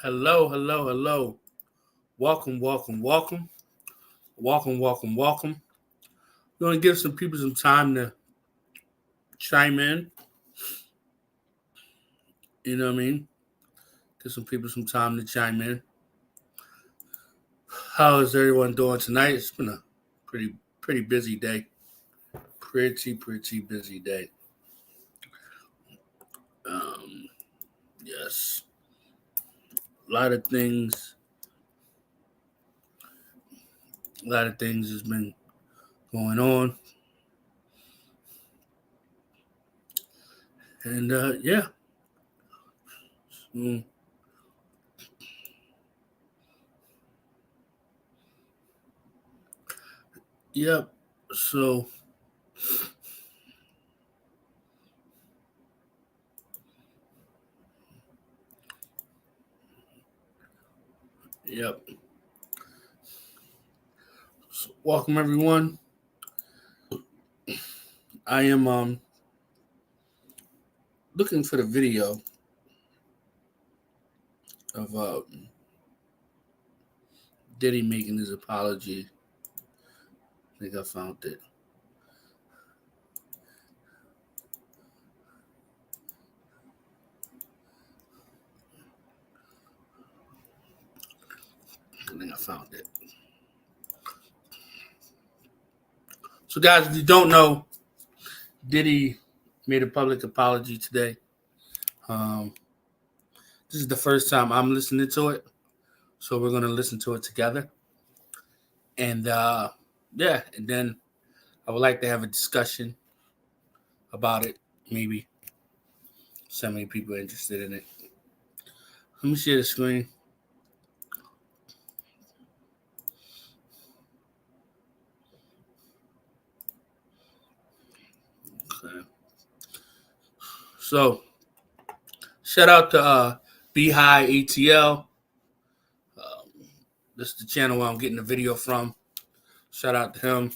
Hello, hello, hello. Welcome, welcome, welcome. Welcome, welcome, welcome. We're going to give some people some time to chime in. You know what I mean? Give some people some time to chime in. How is everyone doing tonight? It's been a pretty busy day. Pretty busy day. Um, yes. A lot of things. A lot of things has been going on. And yeah. Mm, yep. So yep. So, welcome everyone. I am looking for the video of Diddy making his apology. I think I found it. I think I found it. So, guys, if you don't know, Diddy made a public apology today. This is the first time I'm listening to it, so we're gonna listen to it together. And yeah, and then I would like to have a discussion about it. Maybe so many people are interested in it. Let me share the screen. Okay. So, shout out to Beehive ATL. This is the channel where I'm getting the video from. Shout out to him.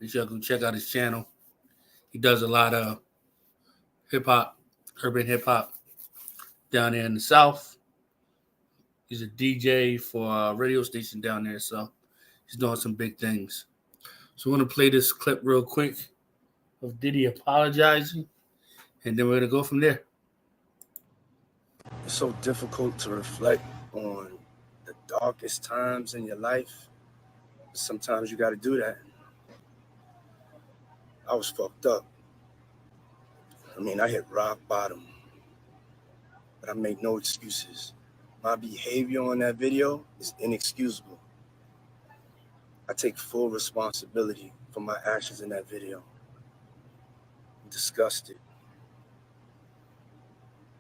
Make sure you go check out his channel. He does a lot of hip hop, urban hip hop down there in the South. He's a DJ for a radio station down there, so he's doing some big things. So we're going to play this clip real quick of Diddy apologizing, and then we're going to go from there. It's so difficult to reflect on the darkest times in your life. Sometimes you got to do that. I was fucked up. I hit rock bottom, but I make no excuses. My behavior on that video is inexcusable. I take full responsibility for my actions in that video. I'm disgusted.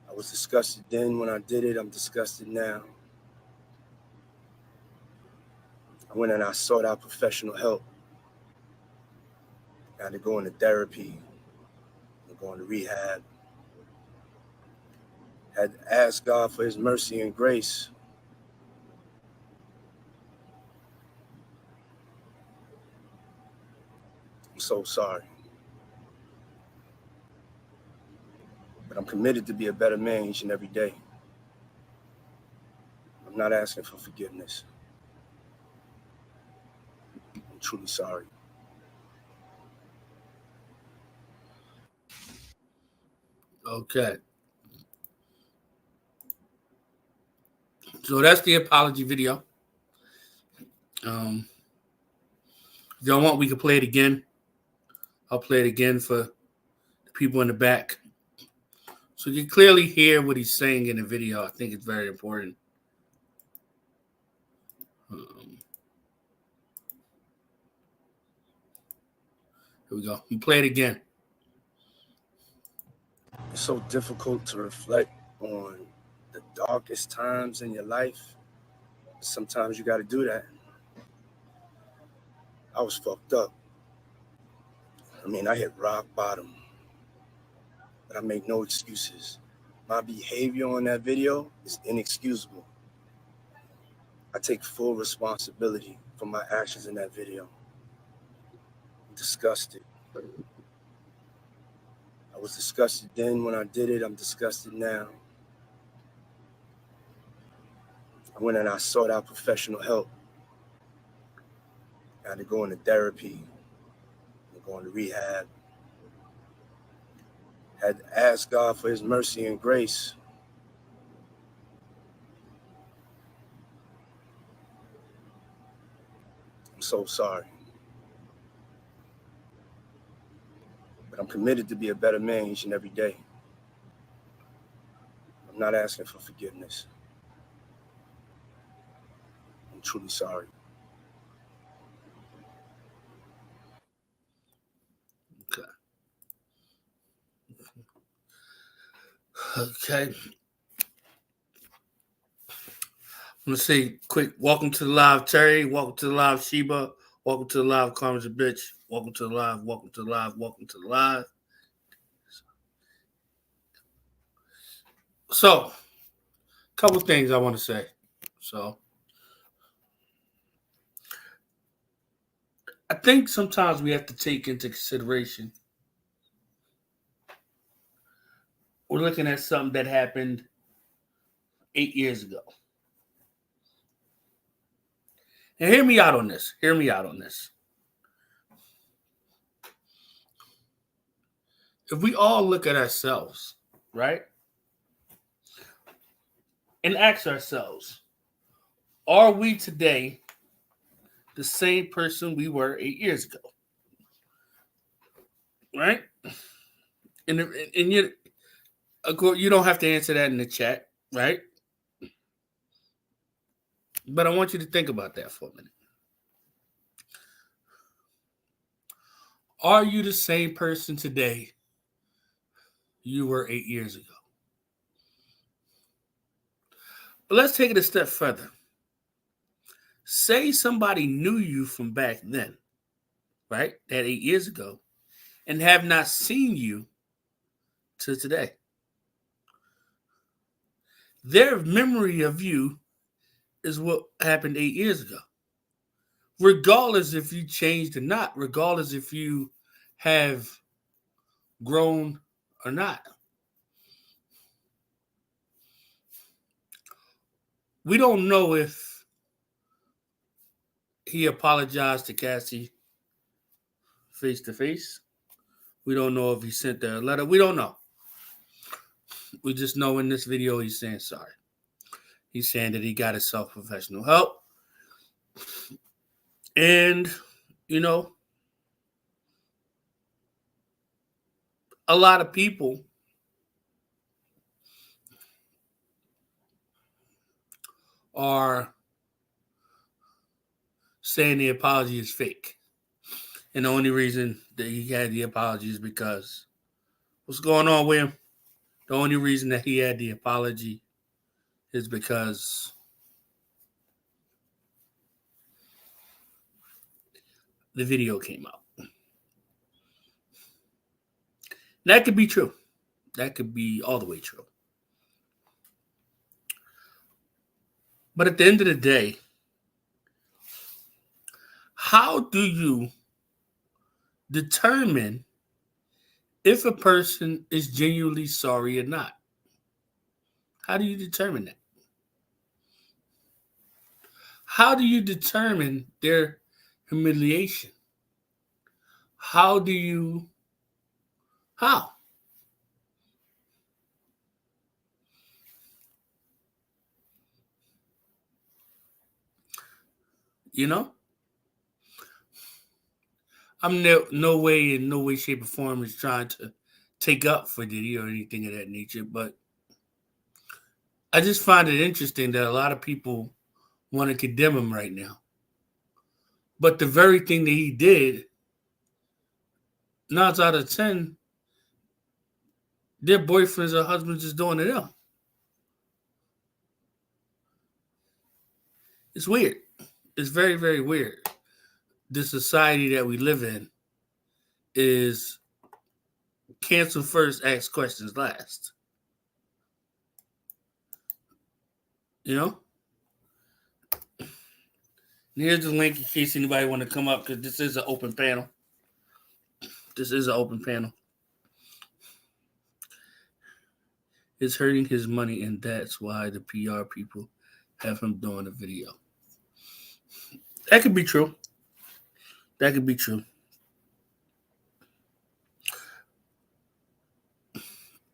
I was disgusted then when I did it. I'm disgusted now. I went and I sought out professional help. I had to go into therapy, going to rehab. Had to ask God for his mercy and grace. I'm so sorry. But I'm committed to be a better man each and every day. I'm not asking for forgiveness. I'm truly sorry. Okay. So that's the apology video. If y'all want, we can play it again. I'll play it again for the people in the back. So you can clearly hear what he's saying in the video. I think it's very important. Here we go. We play it again. It's so difficult to reflect on the darkest times in your life. Sometimes you got to do that. I was fucked up. I hit rock bottom, but I make no excuses. My behavior on that video is inexcusable. I take full responsibility for my actions in that video. I'm disgusted. I was disgusted then when I did it. I'm disgusted now. I went and I sought out professional help. I had to go into therapy, go into rehab. Had to ask God for his mercy and grace. I'm so sorry. But I'm committed to be a better man each and every day. I'm not asking for forgiveness. I'm truly sorry. Okay. Let's see. Quick. Welcome to the live, Terry. Welcome to the live, Sheba. Welcome to the live, Carmen's a bitch. Welcome to the live. Welcome to the live. Welcome to the live. So, a couple things I want to say. So, I think sometimes we have to take into consideration we're looking at something that happened 8 years ago. And hear me out on this. Hear me out on this. If we all look at ourselves, right? And ask ourselves, are we today the same person we were 8 years ago? Right? And you don't have to answer that in the chat, right? But I want you to think about that for a minute. Are you the same person today you were 8 years ago? But let's take it a step further. Say somebody knew you from back then, right? That 8 years ago, and have not seen you to today. Their memory of you is what happened 8 years ago. Regardless if you changed or not, regardless if you have grown or not. We don't know if he apologized to Cassie face to face. We don't know if he sent her a letter. We don't know. We just know in this video he's saying sorry. He's saying that he got himself professional help. And, a lot of people are saying the apology is fake. And the only reason that he had the apology is because what's going on with him? The only reason that he had the apology is because the video came out. That could be true. That could be all the way true. But at the end of the day, how do you determine if a person is genuinely sorry or not? How do you determine that? How do you determine their humiliation? How? I'm no way, shape, or form is trying to take up for Diddy or anything of that nature, but I just find it interesting that a lot of people want to condemn him right now. But the very thing that he did, 9 out of 10, their boyfriends or husbands is doing to them. It's weird. It's very, very weird. The society that we live in is cancel first, ask questions last. And here's the link in case anybody want to come up, because this is an open panel. It's hurting his money, and that's why the PR people have him doing a video. That could be true. That could be true.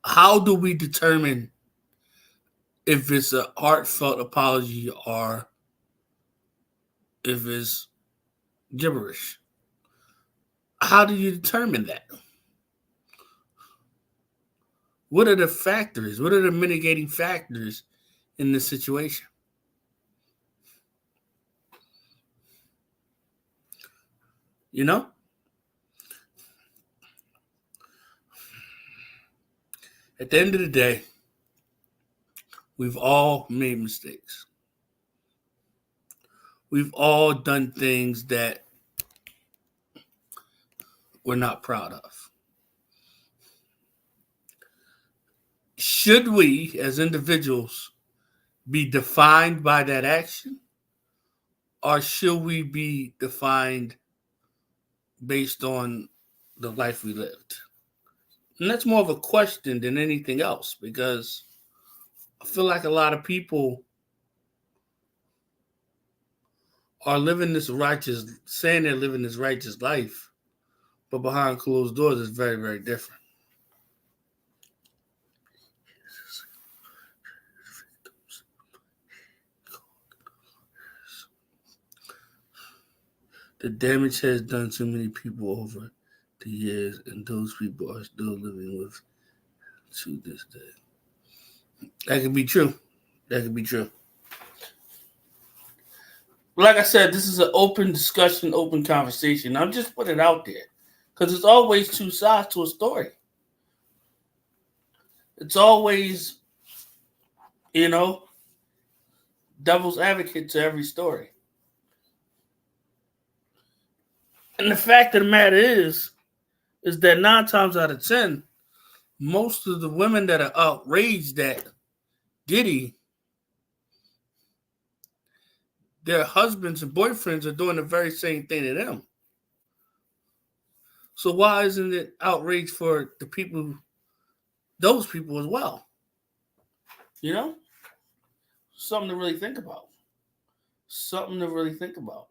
How do we determine if it's a heartfelt apology or if it's gibberish? How do you determine that? What are the factors? What are the mitigating factors in this situation? You know? At the end of the day, we've all made mistakes. We've all done things that we're not proud of. Should we, as individuals, be defined by that action? Or should we be defined based on the life we lived? And that's more of a question than anything else, because I feel like a lot of people are living this righteous, saying they're living this righteous life, but behind closed doors is very, very different. The damage has done to many people over the years, and those people are still living with to this day. That could be true. That could be true. Like I said, this is an open discussion, open conversation. I'm just putting it out there because there's always two sides to a story. It's always, devil's advocate to every story. And the fact of the matter is that 9 times out of 10, most of the women that are outraged at Diddy, their husbands and boyfriends are doing the very same thing to them. So why isn't it outrage for the people, those people as well? Something to really think about. Something to really think about.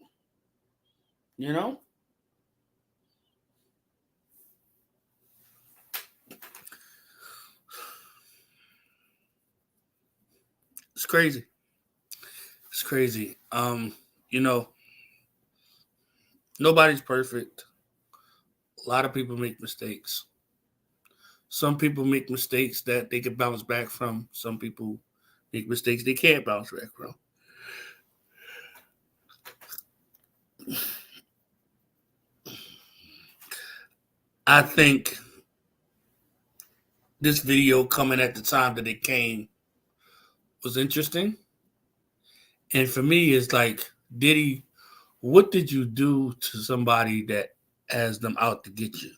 It's crazy. It's crazy. Nobody's perfect. A lot of people make mistakes. Some people make mistakes that they can bounce back from. Some people make mistakes they can't bounce back from. I think this video coming at the time that it came was interesting. And for me, it's like, Diddy, what did you do to somebody that has them out to get you?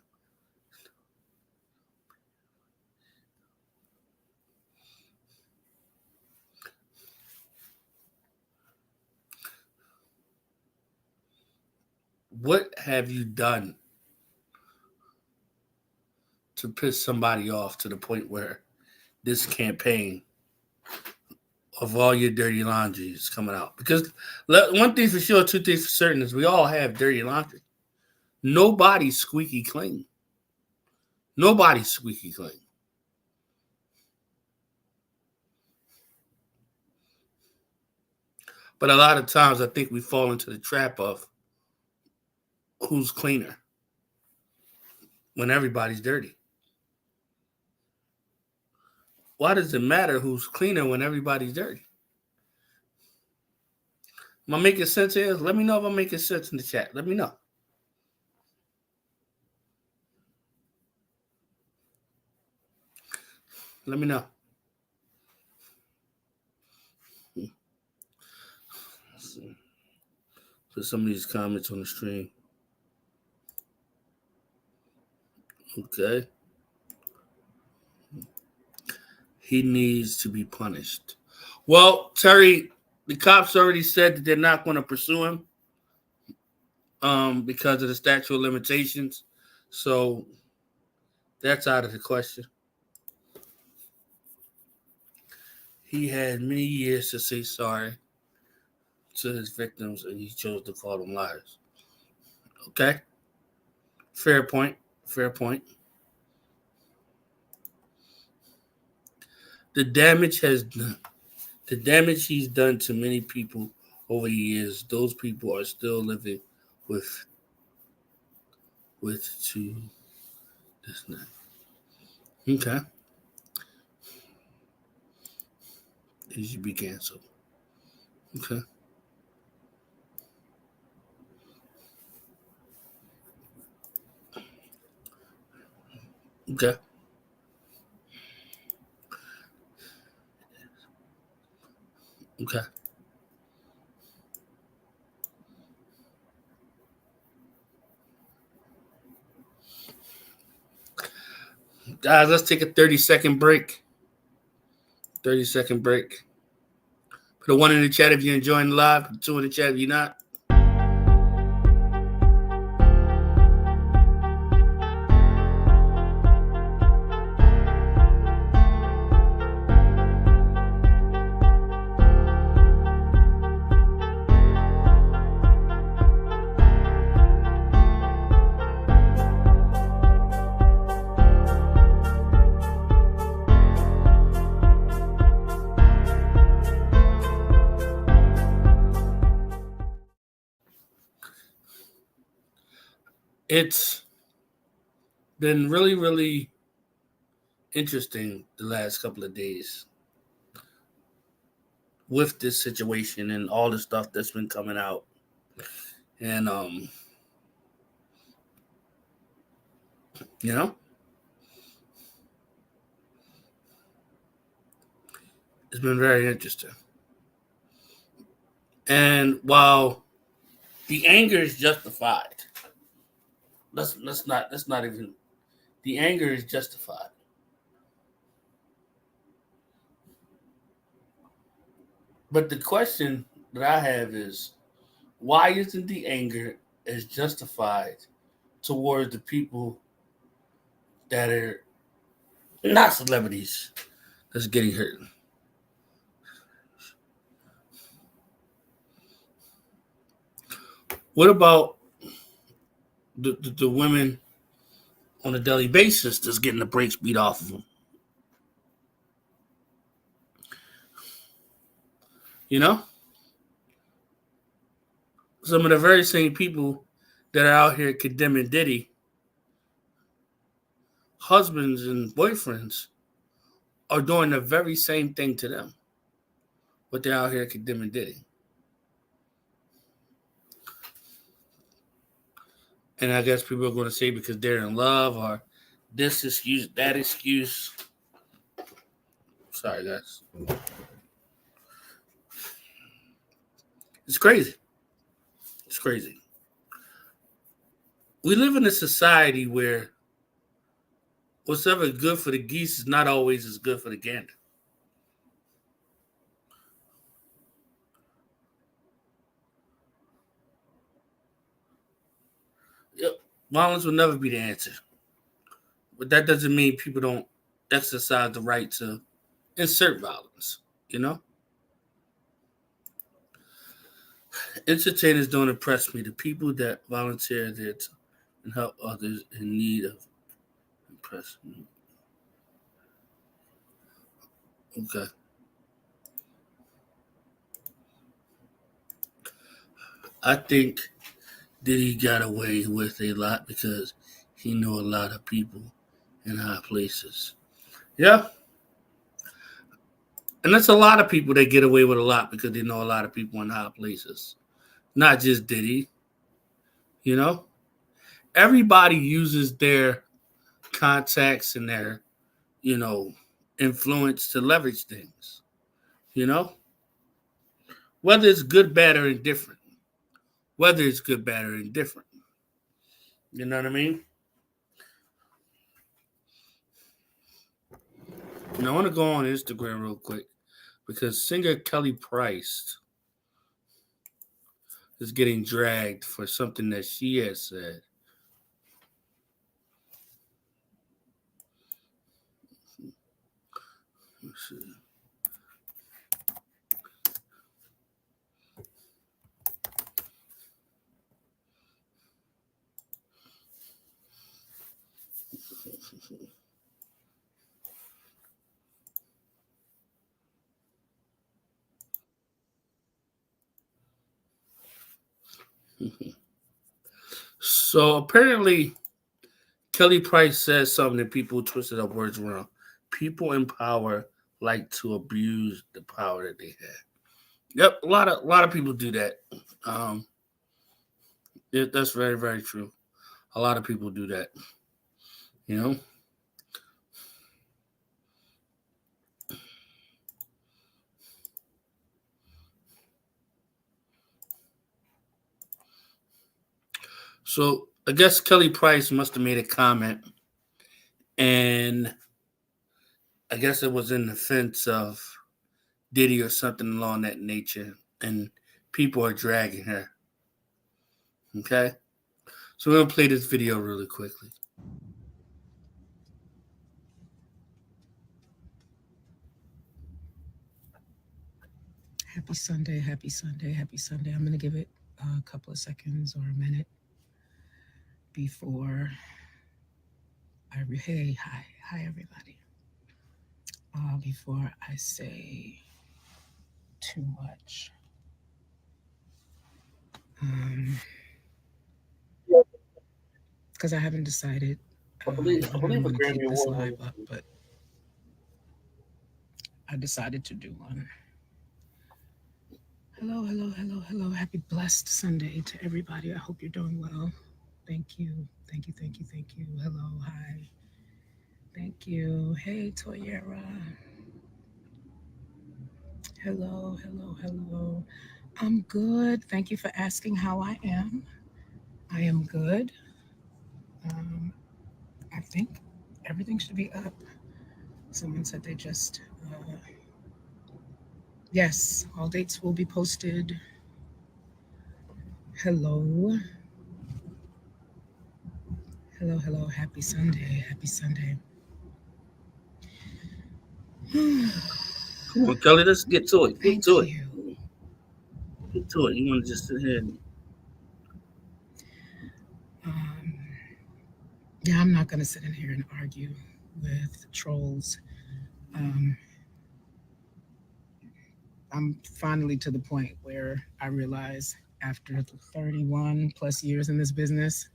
What have you done to piss somebody off to the point where this campaign of all your dirty laundry is coming out? Because one thing for sure, two things for certain is we all have dirty laundry. Nobody's squeaky clean. Nobody's squeaky clean. But a lot of times I think we fall into the trap of who's cleaner when everybody's dirty. Why does it matter who's cleaner when everybody's dirty? Am I making sense here? Let me know if I'm making sense in the chat. Let me know. Let me know. Let's see. Put some of these comments on the stream. Okay. He needs to be punished. Well, Terry, the cops already said that they're not going to pursue him because of the statute of limitations. So that's out of the question. He had many years to say sorry. to his victims and he chose to call them liars. Okay? Fair point. Fair point. The damage he's done to many people over the years, those people are still living with to this night. Okay. He should be canceled. Okay. Okay. Okay. Guys, let's take a 30-second break. 30-second break. Put a 1 in the chat if you're enjoying the live. Put 2 in the chat if you're not. It's been really, really interesting the last couple of days with this situation and all the stuff that's been coming out. And, you know, it's been very interesting. And while the anger is justified, let's not even, the anger is justified. But the question that I have is, why isn't the anger as justified towards the people that are not celebrities that's getting hurt? What about the women on a daily basis that's getting the brakes beat off of them? You know? Some of the very same people that are out here condemning Diddy, husbands and boyfriends, are doing the very same thing to them. But they're out here condemning Diddy. And I guess people are going to say because they're in love or this excuse, that excuse. Sorry, guys. It's crazy. It's crazy. We live in a society where what's ever good for the geese is not always as good for the gander. Yep. Violence will never be the answer. But that doesn't mean people don't exercise the right to insert violence, you know? Entertainers don't impress me. The people that volunteer there to and help others in need of impress me. Okay. I think Diddy got away with a lot because he knew a lot of people in high places. Yeah. And that's a lot of people that get away with a lot because they know a lot of people in high places. Not just Diddy. You know? Everybody uses their contacts and their, influence to leverage things. You know? Whether it's good, bad, or indifferent. Whether it's good, bad, or indifferent. You know what I mean? And I want to go on Instagram real quick because singer Kelly Price is getting dragged for something that she has said. Let's see. So apparently, Kelly Price says something that people twisted up words around. People in power like to abuse the power that they have. Yep, a lot of people do that. Um, that's very very true. A lot of people do that. You know. So I guess Kelly Price must have made a comment, and I guess it was in defense of Diddy or something along that nature, and people are dragging her. Okay, so we're gonna play this video really quickly. Happy Sunday, happy Sunday, happy Sunday. I'm going to give it a couple of seconds or a minute before hi everybody. Before I say too much. Because I haven't decided when I'm going to keep this live up, but I decided to do one. Hello, hello, hello, hello. Happy blessed Sunday to everybody. I hope you're doing well. Thank you. Thank you, thank you, thank you. Hello, hi. Thank you. Hey, Toyera. Hello, hello, hello. I'm good. Thank you for asking how I am. I am good. I think everything should be up. Someone said they just, yes, all dates will be posted. Hello. Hello, hello. Happy Sunday. Happy Sunday. Come on, Kelly, let's get to it. Get Thank to it. you. Get to it. You want to just sit here and Um, yeah, I'm not going to sit in here and argue with trolls. I'm finally to the point where I realize after 31 plus years in this business,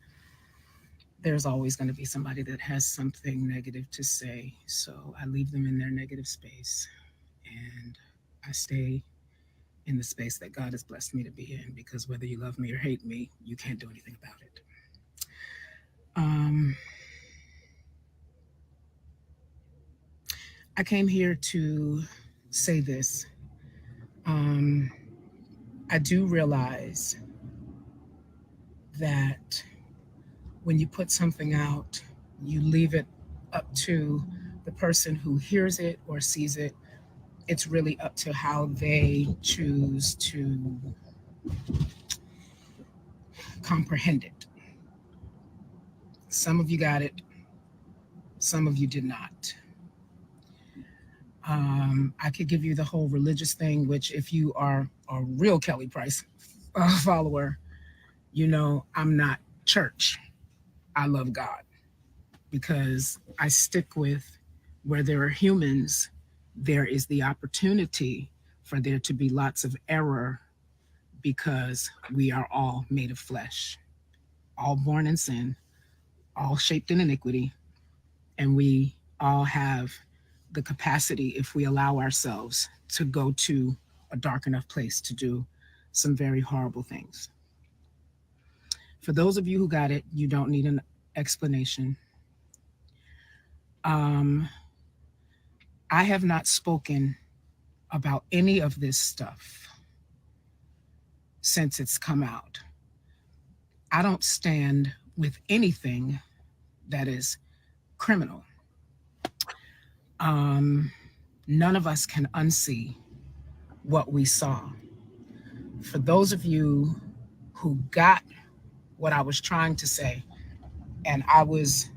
there's always going to be somebody that has something negative to say. So I leave them in their negative space and I stay in the space that God has blessed me to be in, because whether you love me or hate me, you can't do anything about it. I came here to say this. I do realize that when you put something out, you leave it up to the person who hears it or sees it. It's really up to how they choose to comprehend it. Some of you got it, some of you did not. I could give you the whole religious thing, which if you are a real Kelly Price follower, you know I'm not church. I love God, because I stick with where there are humans, there is the opportunity for there to be lots of error, because we are all made of flesh, all born in sin, all shaped in iniquity, and we all have the capacity, if we allow ourselves, to go to a dark enough place to do some very horrible things. For those of you who got it, you don't need an explanation. I have not spoken about any of this stuff since it's come out. I don't stand with anything that is criminal. None of us can unsee what we saw. For those of you who got what I was trying to say, and I was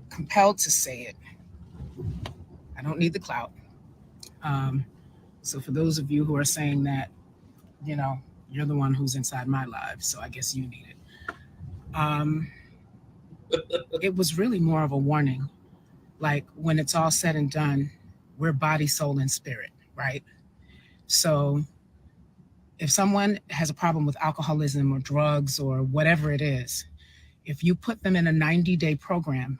compelled to say it, I don't need the clout. So for those of you who are saying that, you know, you're the one who's inside my life, so I guess you need it. It was really more of a warning. Like, when it's all said and done, we're body, soul, and spirit, right? So If someone has a problem with alcoholism or drugs or whatever it is, if you put them in a 90-day program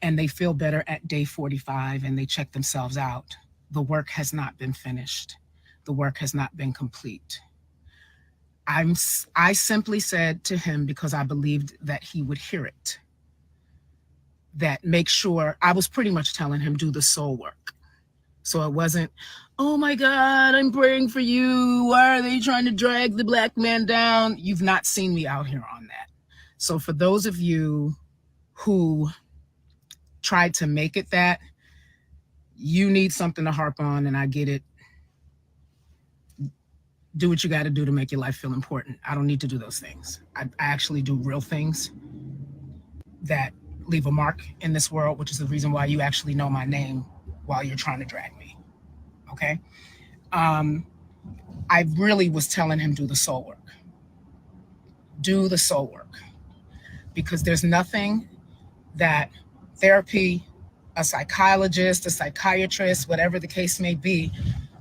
and they feel better at day 45 and they check themselves out, the work has not been finished. The work has not been complete. I simply said to him, because I believed that he would hear it, that make sure, I was pretty much telling him, do the soul work. So it wasn't, oh my God, I'm praying for you. Why are they trying to drag the black man down? You've not seen me out here on that. So for those of you who tried to make it that, you need something to harp on, and I get it. Do what you got to do to make your life feel important. I don't need to do those things. I actually do real things that leave a mark in this world, which is the reason why you actually know my name while you're trying to drag me. Okay? I really was telling him, do the soul work. Do the soul work. Because there's nothing that therapy, a psychologist, a psychiatrist, whatever the case may be,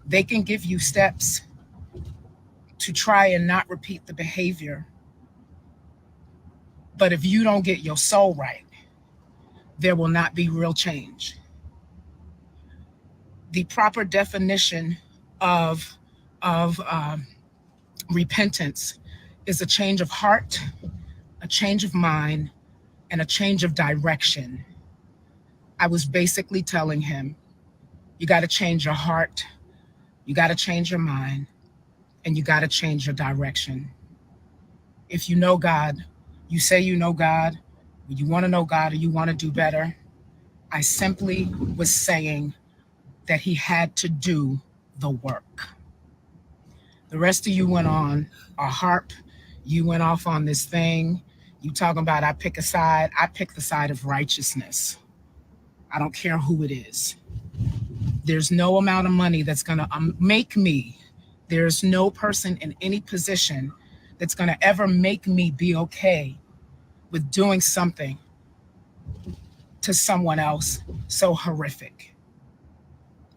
they can give you steps to try and not repeat the behavior. But if you don't get your soul right, there will not be real change. The proper definition of repentance is a change of heart, a change of mind, and a change of direction. I was basically telling him, you got to change your heart, you got to change your mind, and you got to change your direction. If you know God, you say you know God, you want to know God, or you want to do better. I simply was saying that he had to do the work. The rest of you went on a harp. You went off on this thing. You talking about I pick a side. I pick the side of righteousness. I don't care who it is. There's no amount of money that's going to make me. There's no person in any position that's going to ever make me be okay with doing something to someone else so horrific.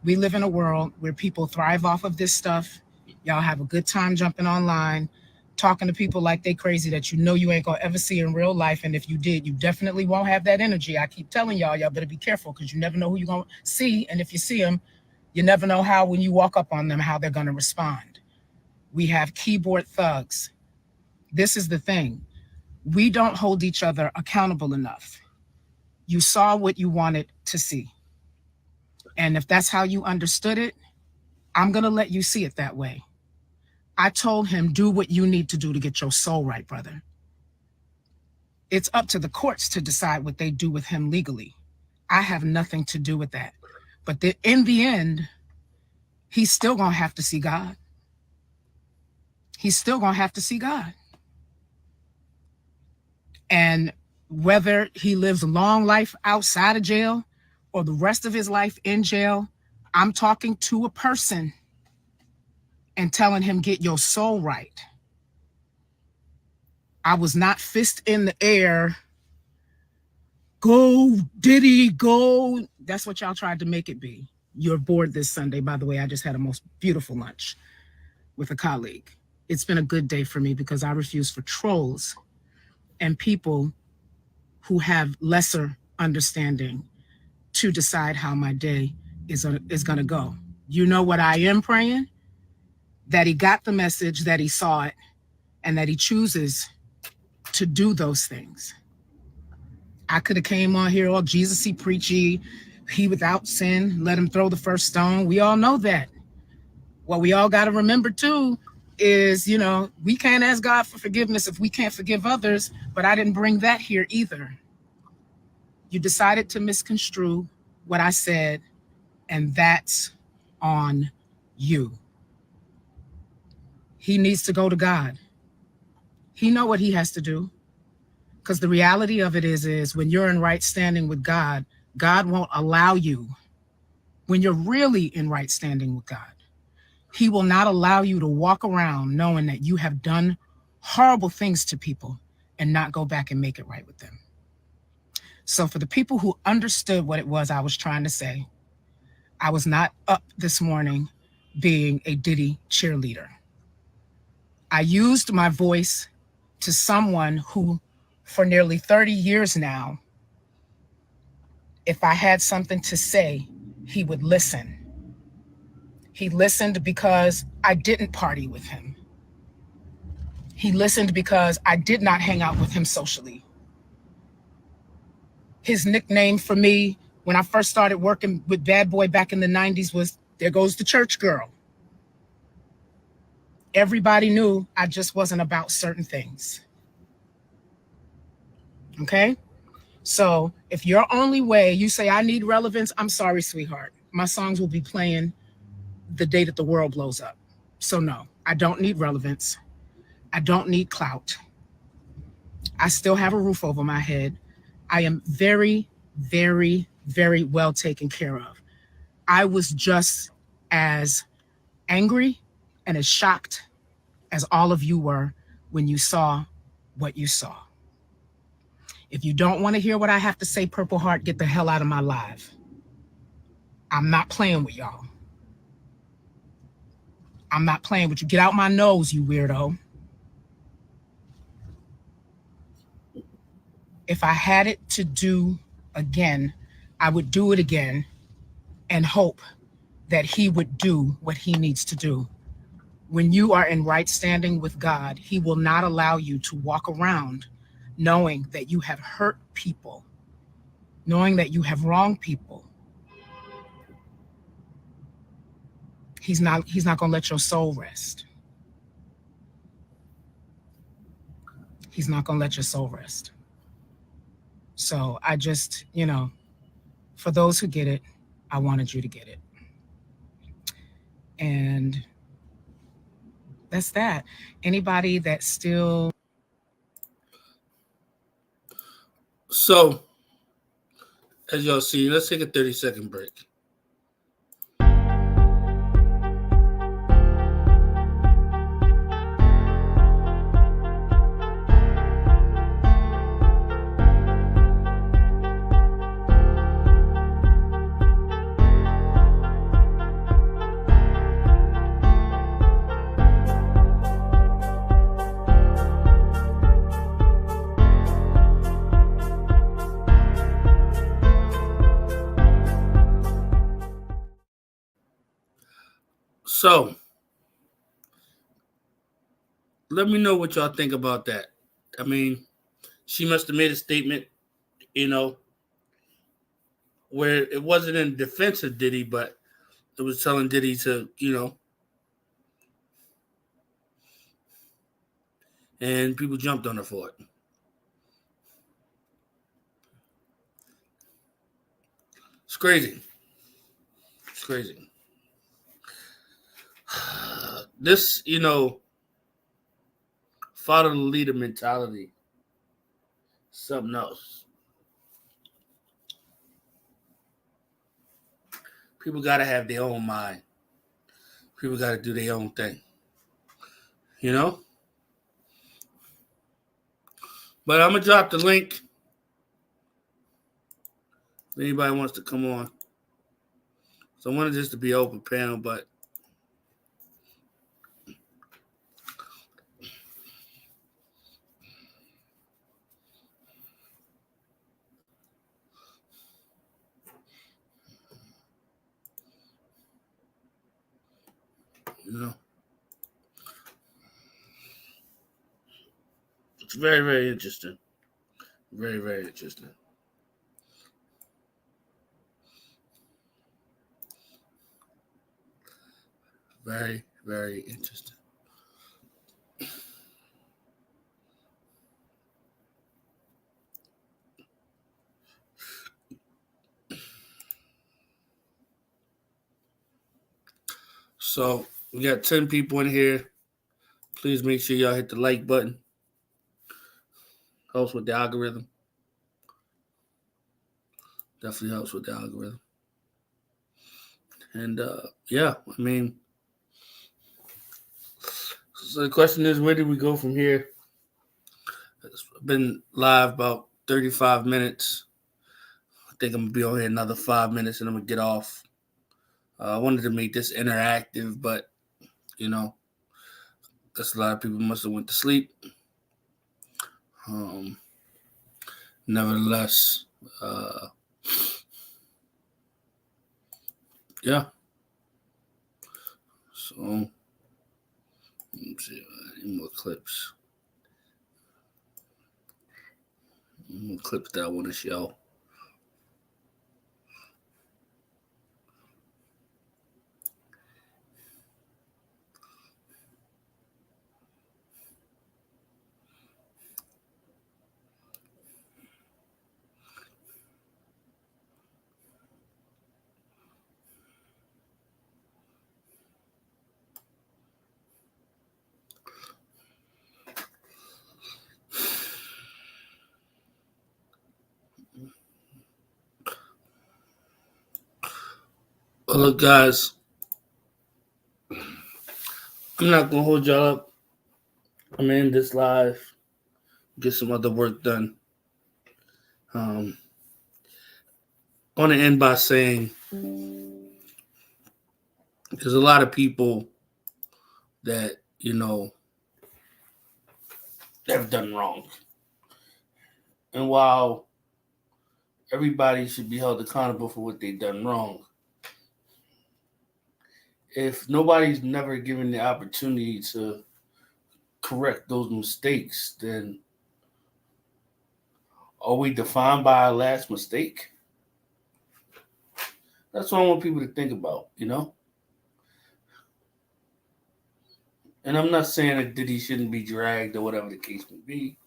We live in a world where people thrive off of this stuff. Y'all have a good time jumping online, talking to people like they crazy that you know you ain't gonna ever see in real life. And if you did, you definitely won't have that energy. I keep telling y'all better be careful, because you never know who you're gonna see. And if you see them, you never know how, when you walk up on them, how they're gonna respond. We have keyboard thugs. This is the thing. We don't hold each other accountable enough. You saw what you wanted to see. And if that's how you understood it, I'm gonna let you see it that way. I told him, do what you need to do to get your soul right, brother. It's up to the courts to decide what they do with him legally. I have nothing to do with that. But in the end, he's still going to have to see God. He's still going to have to see God. And whether he lives a long life outside of jail or the rest of his life in jail, I'm talking to a person and telling him, get your soul right. I was not fist in the air, go Diddy, go. That's what y'all tried to make it be. You're bored this Sunday. By the way, I just had a most beautiful lunch with a colleague. It's been a good day for me because I refuse for trolls and people who have lesser understanding to decide how my day is going to go. You know what I am praying? That he got the message, that he saw it, and that he chooses to do those things. I could have came on here all Jesus-y, preachy, he without sin, let him throw the first stone. We all know that. What we all got to remember too is, we can't ask God for forgiveness if we can't forgive others, but I didn't bring that here either. You decided to misconstrue what I said, and that's on you. He needs to go to God. He know what he has to do. Because the reality of it is when you're in right standing with God, God won't allow you, when you're really in right standing with God, he will not allow you to walk around knowing that you have done horrible things to people and not go back and make it right with them. So for the people who understood what it was I was trying to say, I was not up this morning being a Diddy cheerleader. I used my voice to someone who, for nearly 30 years now, if I had something to say, he would listen. He listened because I didn't party with him. He listened because I did not hang out with him socially. His nickname for me when I first started working with Bad Boy back in the 90s was, "There goes the church girl." Everybody knew I just wasn't about certain things. Okay? So if your only way, you say, "I need relevance," I'm sorry, sweetheart. My songs will be playing the day that the world blows up. So no, I don't need relevance. I don't need clout. I still have a roof over my head. I am very, very, very well taken care of. I was just as angry and as shocked as all of you were when you saw what you saw. If you don't want to hear what I have to say, Purple Heart, get the hell out of my live. I'm not playing with y'all. I'm not playing with you. Get out my nose, you weirdo. If I had it to do again, I would do it again and hope that he would do what he needs to do. When you are in right standing with God, he will not allow you to walk around knowing that you have hurt people, knowing that you have wronged people. He's not going to let your soul rest. He's not going to let your soul rest. So I just, for those who get it, I wanted you to get it. And that's that. Anybody that still... So, as y'all see, let's take a 30-second break. So, let me know what y'all think about that. I mean, she must have made a statement, where it wasn't in defense of Diddy, but it was telling Diddy to, and people jumped on her for it. It's crazy. It's crazy. This, follow the leader mentality, something else. People got to have their own mind. People got to do their own thing. But I'm going to drop the link. If anybody wants to come on. So I wanted this to be an open panel, but it's very, very interesting. Very, very interesting. Very, very interesting. So we got 10 people in here. Please make sure y'all hit the like button. Helps with the algorithm. Definitely helps with the algorithm. And yeah, I mean, so the question is, where do we go from here? It's been live about 35 minutes. I think I'm going to be on here another 5 minutes and I'm going to get off. I wanted to make this interactive, but, guess a lot of people must have went to sleep. Nevertheless, yeah. So, let me see. Any more clips? Clips that I want to show. Well, look, guys, I'm not gonna hold y'all up. I'm in this live. Get some other work done. I want to end by saying there's a lot of people that, have done wrong. And while everybody should be held accountable for what they've done wrong, if nobody's never given the opportunity to correct those mistakes, then are we defined by our last mistake? That's what I want people to think about, And I'm not saying that Diddy shouldn't be dragged or whatever the case may be.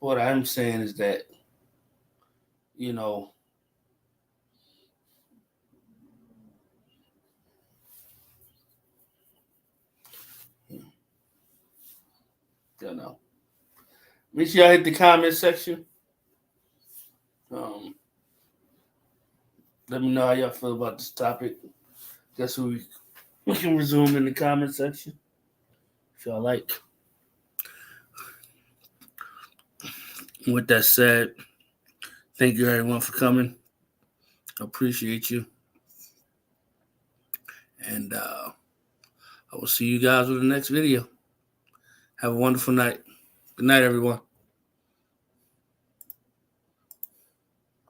What I'm saying is that, Make sure y'all hit the comment section. Let me know how y'all feel about this topic. Guess we can resume in the comment section if y'all like. With that said, thank you everyone for coming. I appreciate you. And I will see you guys with the next video. Have a wonderful night. Good night, everyone.